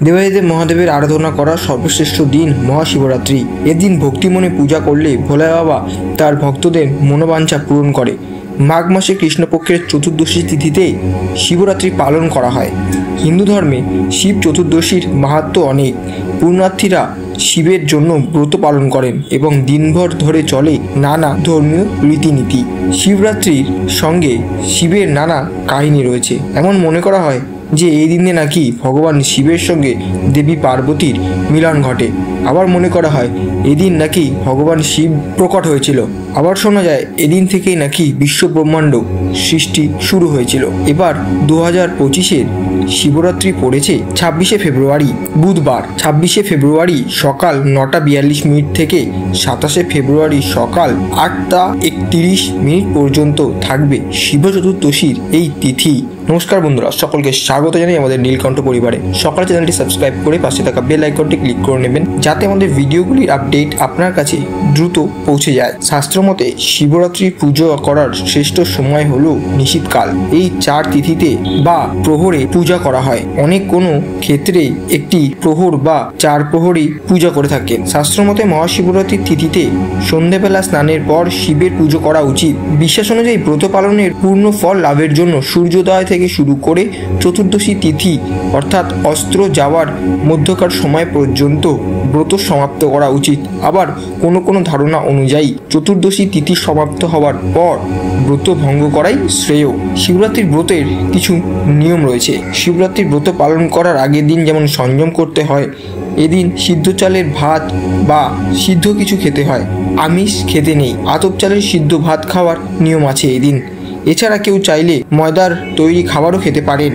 দেবাদিদেব মহাদেবের আরাধনা করার সর্বশ্রেষ্ঠ দিন মহাশিবরাত্রি। এদিন ভক্তিমনে পূজা করলে ভোলা বাবা তার ভক্তদের মনোবাঞ্ছা পূরণ করে। মাঘ মাসে কৃষ্ণপক্ষের চতুর্দশী তিথিতে শিবরাত্রি পালন করা হয়। হিন্দু ধর্মে শিব চতুর্দশীর মাহাত্ম্য অনেক। পুণ্যার্থীরা শিবের জন্য ব্রত পালন করেন এবং দিনভর ধরে চলে নানা ধর্মীয় রীতিনীতি। শিবরাত্রির সঙ্গে শিবের নানা কাহিনী রয়েছে। এমন মনে করা হয় যে এই দিনে নাকি ভগবান শিবের সঙ্গে দেবী পার্বতীর মিলন ঘটে। আবার মনে করা হয় এদিন নাকি ভগবান শিব প্রকট হয়েছিল। আবার শোনা যায় এদিন থেকেই নাকি বিশ্ব ব্রহ্মাণ্ড সৃষ্টি শুরু হয়েছিল। এবার 2025-এর শিবরাত্রি পড়েছে 26শে ফেব্রুয়ারি বুধবার। 26শে ফেব্রুয়ারি সকাল 9:42 থেকে 27শে ফেব্রুয়ারি সকাল 8:31 পর্যন্ত থাকবে শিব চতুর্দশীর এই তিথি। নমস্কার বন্ধুরা, সকলকে স্বাগত জানাই আমাদের নীলকণ্ঠ পরিবারে। সকাল চ্যানেলটি সাবস্ক্রাইব করে পাশে থাকা বেল আইকনটি ক্লিক করে নেবেন, যাতে আমাদের ভিডিওগুলির আপডেট আপনার কাছে দ্রুত পৌঁছে যায়। শাস্ত্রমতে শিবরাত্রি পুজো করার শ্রেষ্ঠ সময় হলো নিশীথকাল। এই 4 তিথিতে বা প্রহরে পূজা করা হয়। অনেক কোনো ক্ষেত্রে একটি প্রহর বা 4 প্রহরেই পূজা করে থাকেন। শাস্ত্রমতে মহাশিবরাত্রির তিথিতে সন্ধ্যেবেলা স্নানের পর শিবের পুজো করা উচিত। বিশ্বাস অনুযায়ী ব্রত পালনের পূর্ণ ফল লাভের জন্য সূর্যোদয় থেকে শুরু করে চতুর্দশী তিথি অর্থাৎ অস্ত্র যাওয়ার মধ্যকার সময় পর্যন্ত ব্রত সমাপ্ত করা উচিত। আবার কোনো ধারণা অনুযায়ী চতুর্দশী তিথি সমাপ্ত হওয়ার পর ব্রত ভঙ্গ করাই শ্রেয়। শিবরাত্রির ব্রতের কিছু নিয়ম রয়েছে। শিবরাত্রির ব্রত পালন করার আগের দিন যেমন সংযম করতে হয়, এদিন সিদ্ধ চালের ভাত বা সিদ্ধ কিছু খেতে হয়। আমিষ খেতে নেই। আতপ চালের সিদ্ধ ভাত খাওয়ার নিয়ম আছে এদিন। এছাড়া কেউ চাইলে ময়দার তৈরি খাবারও খেতে পারেন,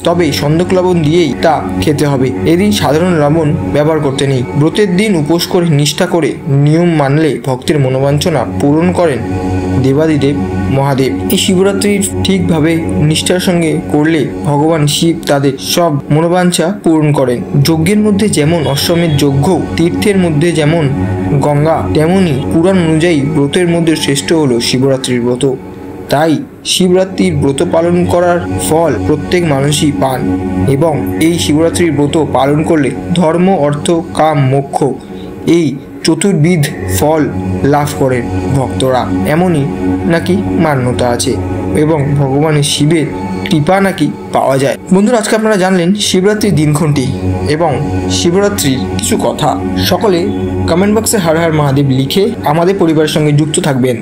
তবে সন্দক লবণ দিয়েই তা খেতে হবে। এদিন সাধারণ লবণ ব্যবহার করতে নেই। ব্রতের দিন উপোস করে নিষ্ঠা করে নিয়ম মানলে ভক্তের মনোবাঞ্ছনা পূরণ করেন দেবাদিদেব মহাদেব। এই শিবরাত্রির ঠিকভাবে নিষ্ঠার সঙ্গে করলে ভগবান শিব তাদের সব মনোবাঞ্ছা পূরণ করেন। যজ্ঞের মধ্যে যেমন অশ্বমেধ যজ্ঞ, তীর্থের মধ্যে যেমন গঙ্গা, তেমনি পুরাণ অনুযায়ী ব্রতের মধ্যে শ্রেষ্ঠ হলো শিবরাত্রির ব্রত। তাই শিবরাত্রির ব্রত পালন করার ফল প্রত্যেক মানুষই পান এবং এই শিবরাত্রির ব্রত পালন করলে ধর্ম, অর্থ, কাম, মোক্ষ এই চতুর্বিধ ফল লাভ করেন ভক্তরা। এমনই নাকি মান্যতা আছে এবং ভগবানের শিবের কৃপা নাকি পাওয়া যায়। বন্ধুরা, আজকে আপনারা জানলেন শিবরাত্রির দিনক্ষণটি এবং শিবরাত্রির কিছু কথা। সকলে কমেন্ট বক্সে হর হর মহাদেব লিখে আমাদের পরিবারের সঙ্গে যুক্ত থাকবেন।